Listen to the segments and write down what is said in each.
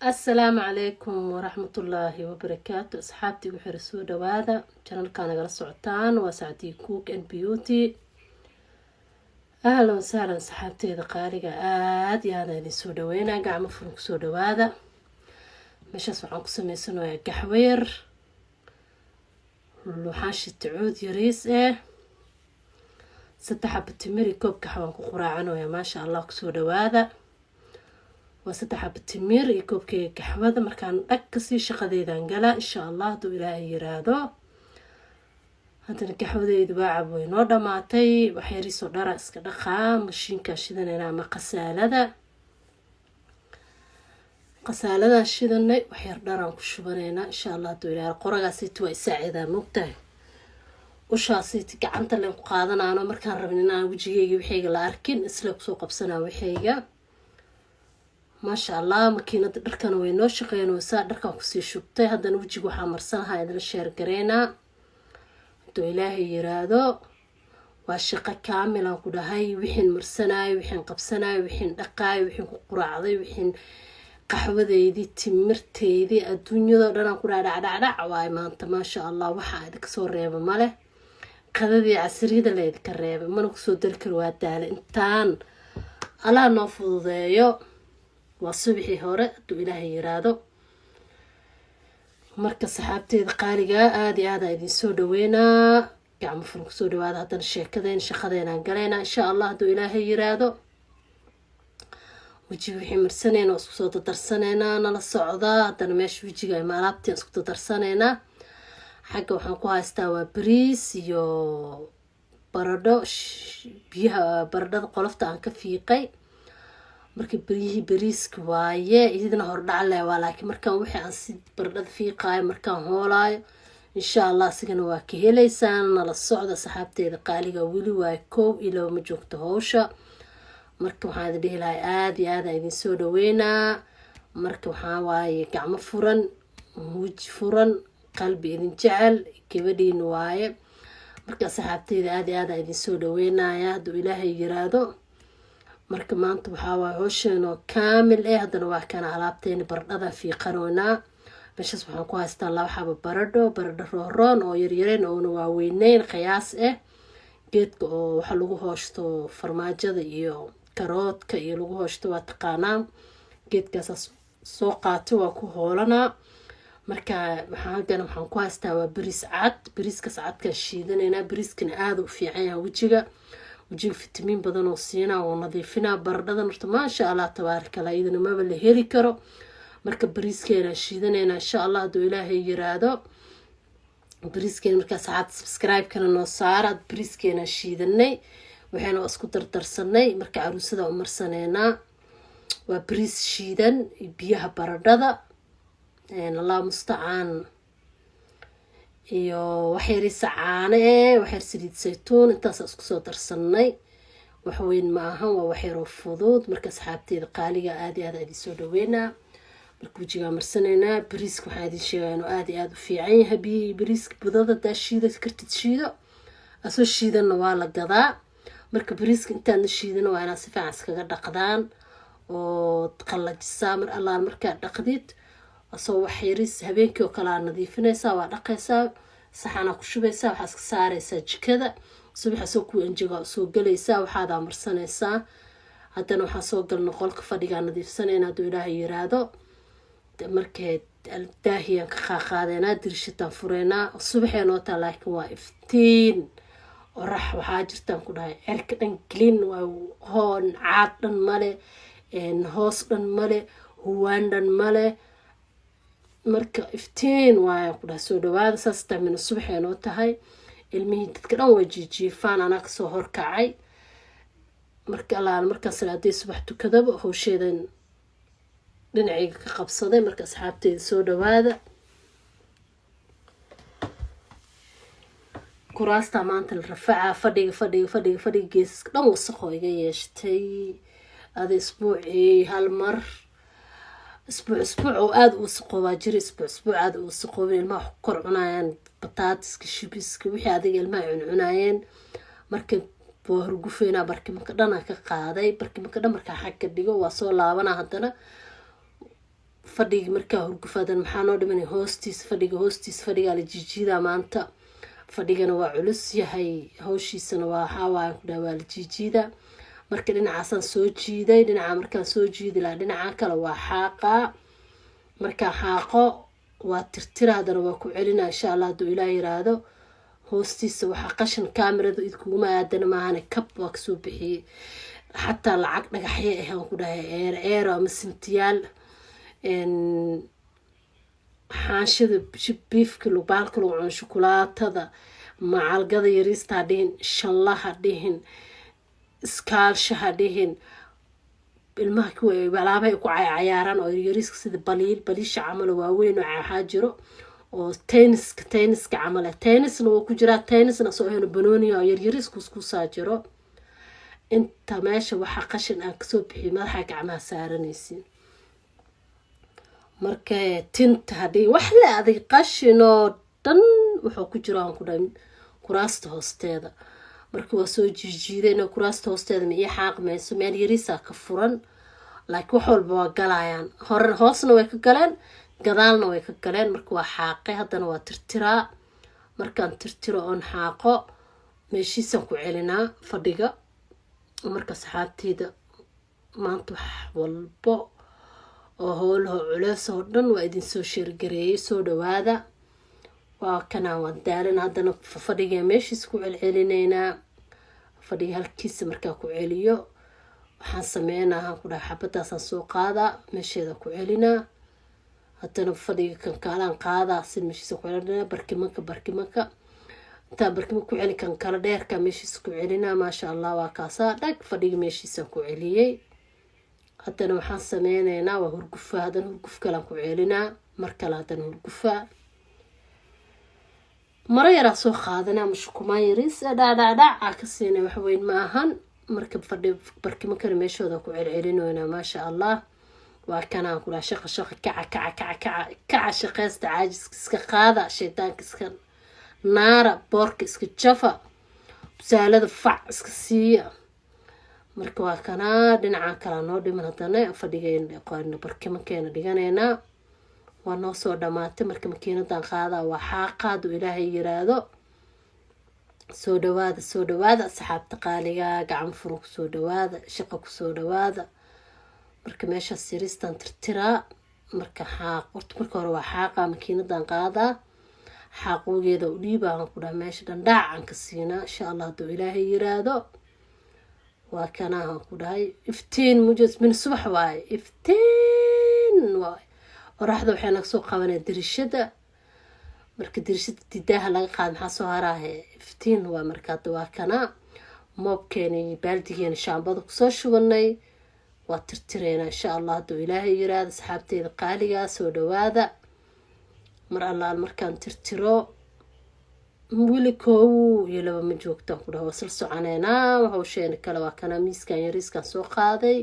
السلام عليكم ورحمة الله وبركاته. أصحابتي وحرسوا دوادا channel كان على سعتان وسعتي كوك and beauty. أهلا وسهلا صحابتي دقارقة يا هذا اللي سودوينا قاع مفروق سودوادا مش أسمع عنكم سميسنو يا قحوير لوحاش التعود يريس ستة حبة تميري كوب قحوة قراعنو يا ما شاء الله كسودوادا وستة حبة تمير يكوب كي قحوة مركان أكسي شقديدا قلا إن شاء الله دو إلهي يرادو هادنا قحوة يدباع بوينو دماتي وحيريسو دارا اسكا دقا مشين كاشيدان إناما قسالة شيدان وحير دارا كشبانينا إن شاء الله دو إلهي القرقا سيتوا إساعدا مقتاي وشاسيتي قعنتا لين قادنا أنا مركان ربنينا وجيهيغي وحيغا لاركين إسلاك سوق بسنا وحيغا ما شاء الله ماكينة دركان وينو شقين وسا دركان كسي شبتي هادان وجيغو حامرسان هايدان الشير قرينا دو إلهي يرادو واشقا كاملا كودهاي وحين مرسناي وحين قبسناي وحين دقاي وحين قراعدي وحين قحوة دي تمرتي دي الدنيا دانا كودا دعدع واي مانتا ما شاء الله وحا ديك سو ريبا ماله قددي عسريدا ليدك الريبا منو كسو درك الوادال انتان ألا نوفضيو وصبحي هوري دو إلهي يرادو marka saxaabteeda qaaliga aad idin soo dhaweena gacmo furan ku soo dhawaada hadan shaqadeena galeena insha Allah duu ilaahay yiraahdo wajiga wixii marsaneena isku soo darsaneena nala socda hadan meesh wajiga ay malaabtii isku darsaneena xagga waxaan ku haystaa waa bariis iyo baradho biyaha baradhada qolofta aan ka fiiqay markii bariiska waaye idina hor dhacle waa laakiin markaan wixii aan si baradhada fiiqaayo markaan hoolaayo insha Allah sigana waa ka helaysaan nala socda saxaabteeda qaaliga wili waa koob ilo ma joogto hawsha marka waxaan dhihi lahay aad idin soo dhaweynaa marka waxaa waaye gacmo furan waji furan qalbi idin jecel gabadhiin waaye marka saxaabteeda aad idin soo dhaweynaya haduu ilaahay yiraahdo marka maanta waxaa waa hawshan oo kaamil hadana waa kana alaabteena baradhada fiiqanoona meeshas waxaan ku haystaa laba xabo baradho roon oo yaryareen oo waa weyneyn qiyaas geedka oo waxa lagu hoosto farmaajada iyo karoodka iyo lagu hoosto waa taqaanaa geedkaas soo qaato waa ku hoolana marka waxaan ku haystaa waa bariiskaas cadka shiidanayna bariiskan aad u fiican yahay wajiga fitamiin badan oo siina oo nadiifina baradhada horta ma sha Allah tabaaraka Allah idina ma la heli karo marka bariiskeena shiidanayna insha Allah duu ilaahay yiraahdo bariiskeena marka saacad subscribe kana noo saarad bariiskeena shiidanay waxaana isku dardarsanay marka aruusada u marsaneena waa bariis shiidan biyaha baradhada Allah musta'aan iyo waxyar sacaane waxyar saliid saytuun intaas isku soo darsanay wax weyn ma aha waa waxyar fudud marka saxaabteeda qaaliga aad idin soo dhaweena marka wajiga marsaneena bariiska waxa idin sheegaano aad u fiican yahay bariiska budada daashida kartid shiido asoo shiidana waa la gadaa marka bariiska intaan shiidana waa inaa si fiican iskaga dhaqdaan oo qalajisaa mar Allah marka dhaqdid asoo waxyariis habeenkii oo kala nadiifinaysaa waa dhaqaysaa saxana ku shubaysaa waxa iska saaraysaa jikada subax soo ku enjiga soo galaysaa waxaad amarsanaysaa hadana waxa soo galno qolka fadhiga nadiifsanayna duu ilaahay yiraahdo markay daahiyan ka qaadayna dirshitan fureena subaxeena oo laakiin waa iftiin orax waxa jirtaan ku dhahay cirka dhan clean waa hoon caad dhan male hoos dhan male huwaan dhan male marka iftiin waa ku soo dhawaada saas taamina subaxeena oo tahay ilmihii dadka dhan way jiifaan anaa soo horkacay marka marka salaadii subax tukadaba hawsheedan dhinacayga ka qabsaday marka asxaabteeda soo dhawaada kuraasta maanta la rafaa fadhiga geesaska dhan wasaqo iga yeeshtay ada isbuucii hal mar اسبوع واد وسقوا جري اسبوع عاد وسقوا الماء كور عنايان بطاطس شيبس وحي adiga ilmaha cunayeen markay boorgufeena barkii marka ka qaaday barkii marka marka xaq ka dhigo waa soo laabana hadana fadhiga markaa hurgufaadan maxaa noo dhimanay fadhiga la jijiidaa maanta fadhigana waa culus yahay hawshiisana waa waxaa ku dhaha waa la jijiidaa marka dhinacaasaan soo jiiday dhinaca markaan soo jiidi lahaa dhinaca kale waa xaaqaa markaa xaaqo waa tirtira haddana waa ku celinaa insha allah hadduu ilaah yiraahdo hoostiisa waxaa qashin kaamirada idkuguma aadana maahane kab waa kasoo bixiyey xataa lacag dhagaxye ahaan ku dhahay eero ama sintiyaal xaanshada biifka baalka lagu cuno shukulaatada macalgada yariista ha dhihin shanlaha dhihin iskaalshaha dhihin ilmaha kuwa alaabahay ku cayaaraan oo yariiska sida baliisha camalo waaweyn oo waxaa jiro oo tenniska camale tennisna waa ku jiraa tennisna soo heno banooniga oo yaryariis kuskuusaa jiro inta meesha waxaa qashin aan kasoo bixiyay madaxa gacmaha saaranaysiin marka tinta hadii wax la aday qashin oo dhan wuxuu ku jiro aan ku dhahay kuraasta hoosteeda marka waa soo jiijiiday inay kuraasta hoosteeda ma ii xaaqmayso meel yariisa ka furan laakiin wax walba waa galayaan hoosna way ka galeen gadaalna way ka galeen marka waa xaaqay haddana waa tirtiraa markaan tirtiro oon xaaqo meeshiisaan ku celinaa fadhiga marka saxaabteyda maanta wax walbo oo howlaha culeys oo dhan waa idin soo sheergareeyay soo dhawaada waa kanaan waan daalin haddana fadhiga meeshiis ku celcelinaynaa fadhiga halkiisa markaa ku celiyo waxaan sameynaa ku dhahay xabadaasaan soo qaadaa meesheeda ku celinaa haddana fadhiga kan kaalaan qaadaa si meeshiisa ku celinaa barkimanka intaa barkima ku celi kan kala dheerka meeshiisa ku celinaa maasha allah waa kaasaa dhag fadhiga meeshiisaan ku celiyey haddana waxaan sameynaynaa waa hurgufa haddana hurguf kalaan ku celinaa mar kale haddana hurgufa mara yaraa soo qaadanaa mashukumaan yariis dhacaa ka siinay waxweyn ma ahan marka fadhi barkimo kale meeshooda ku celcelinoynaa maasha allah waa kanaan ku dhaha shaqa kaca shaqeysta caajiska iska qaada shaydaanka iska naara boorka iska jafa busaalada fac iska siiya marka waa kanaa dhinacan kalaa noo dhiman haddana fadhigeena barkimankeena dhiganaynaa waa noo soo dhamaatay marka makiinadan qaadaa waa xaaqaadu ilaahay yiraahdo soo dhawaada asxaabta qaaliga gacan furo kusoo dhawaada shaqa kusoo dhawaada marka meeshaas yariistan tirtiraa marka marka hore waa xaaqaa makiinadan qaadaa xaaqoogeeda u dhiibaan ku dhaha meesha dhandhaacan ka siinaa insha allah hadduu ilaahay yiraahdo waa kanaahan ku dhahay iftiin mujas min subax waaye iftiin waaye qoraxda waxay naga soo qabanaya dirishada marka dirishada didaaha laga qaada maxaa soo haraahe iftiin waa marka hadda waa kanaa moobkeena iyo baaldigeena shaambada kusoo shubanay waa tirtireena insha allah hadduu ilaahay yiraahdo asxaabteeda qaaligaa soo dhawaada mar allaal markaan tirtiro wili koow iyo laba ma joogtaan ku dhaha waa sal soconeynaa hawsheena kale waa kanaa miiskan yariiskan soo qaaday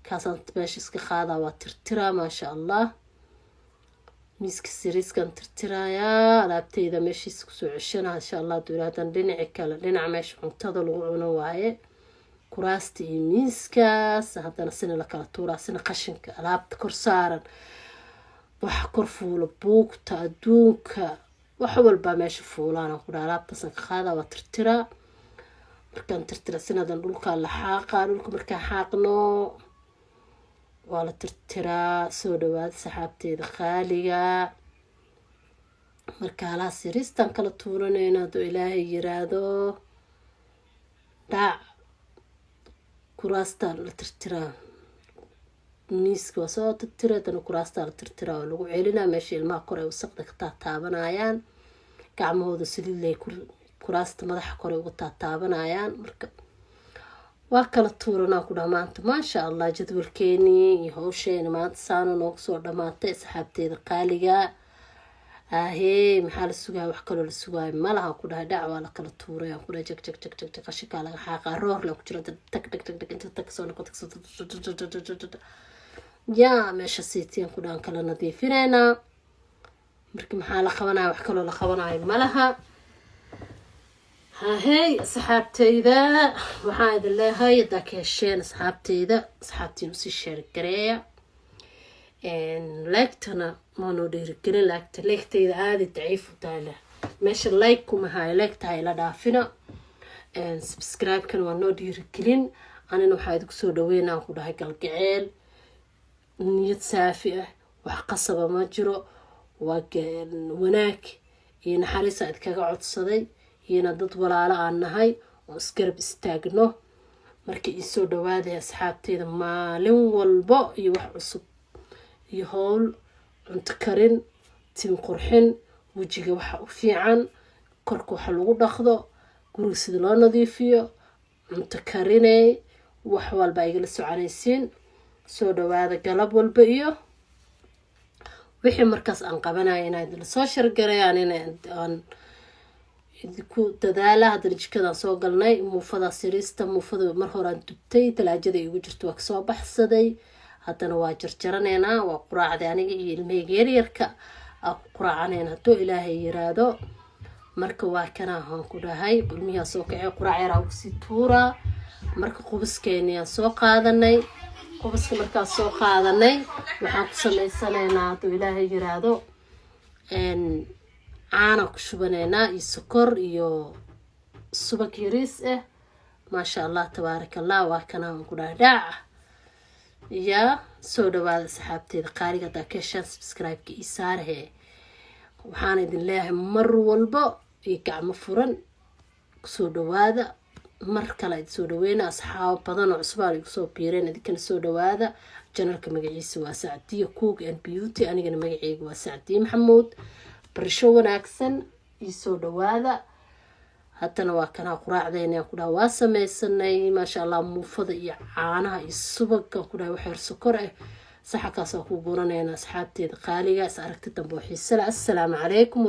kaasaan meesha iska qaadaa waa tirtiraa maasha allah miiska yariiskan tirtirayaa alaabteyda meeshiisa kusoo ceshanaa insha allah hadduu ilaahadan dhinaci kale dhinaca meesha cuntada lagu cuno waaye kuraasta iyo miiskaas haddana sina la kala tuuraa sina qashinka alaabta kor saaran waxa kor fuulo buugta adduunka wax walbaa meesha fuulaan ku dhaha alaabtaasan ka qaadaa waa tirtiraa markaan tirtira sinadan dhulkaa la xaaqaa dhulka markaan xaaqno waa la tirtiraa soo dhawaada saxaabteeda qaaliga marka halaas yariistaan kala tuuranayna hadduu ilaahay yiraahdo dhac kuraastaan la tirtiraa miiska waa soo tirtira haddana kuraastaa la tirtiraa oo lagu celinaa meesha ilmaha kor ay wasaqda ka taataabanayaan gacmahooda saliidley kuraasta madaxa kore uga taataabanayaan marka waa kala tuuranaa ku dhaha maanta maasha allah jadwalkeenii iyo hawsheena maanta saano noogu soo dhamaatay asxaabteeda qaaliga ahee maxaa la sugaa wax kaloo la sugaayo malaha ku dhahay dhac waa la kala tuuray ku dhahay jag qashinkaa laga xaaqaa roor la ku jiro tag inta tag soo noqo yaa meesha siitiin ku dhahan kala nadiifinaynaa marka maxaa la qabanaya wax kaloo la qabanayo malaha هاي أصحابتيدا وحايد الله هاي داك هالشين أصحابتيدا أصحابتي نسي الشارك قرية لايكتنا ما ندير كلين لايكت إذا هذه تعيف وتاله ماشي لايككم هاي لايكت هاي لا دافنا سبسكرايب كان ما ندير كلين أنا نوحيد كسود وينا وكل هاي الجعل نية سافئة وحقصبة ما جرو وناك ينحرس عد كقعد صدي ينضد ولا على عنهاي وسكرب استاجنه markii ii soo dhawaaday asxaabteeda maalin walba iyo wax cusub iyo howl cunto karin tin qurxin wajiga waxa u fiican korka waxa lagu dhaqdo guriga sida loo nadiifiyo cunto karinay wax walba ay la soconaysiin soo dhawaada galab walba iyo wixii markaas aan qabanay inay la soo shargarayaan aan ku dadaala hadda jikada soo galnay muufada sirista muufada mar hore aan dubtay talaajada igu jirto waa soo baxsaday haddana waa jarjaraneena waa quraacday aniga iyo ilmeyga yaryarka aan quraacaneena hadoo ilaahay yiraahdo marka waa kana aan ku dhahay ilmiya soo kacay quraac yar aan si tuura marka qubaskeena soo qaadanay qubaska markaa soo qaadanay waxaan ku sameysanaynaa hadoo ilaahay yiraahdo caana ku shubaneynaa iyo sokor iyo subag yariis maasha allah tabaaraka allah waa kana aan ku dhaadhac ya soo dhawaada saxaabteeda qaaliga daakeshan subscribe-ka ii saarhe waxaan idin leeyahay mar walba iyo gacmo furan soo dhawaada mar kale ay soo dhaweena asxaab badan oo cusub ay soo biireen idinkana soo dhawaada channelka magaciisa waa Sacdiya Cook and Beauty anigana magacaygu waa Sacdiya Maxamuud barsho wanaagsan ii soo dhawaada haddana waa kana quraacdeena ku dhaw waa sameysanay maasha allah muufada iyo caanaha iyo subagga ku dhaw wax yar sokor saxakaas ku guranayna asxaabteeda qaaliga is aragti dambe xiiso leh assalaamu calaykum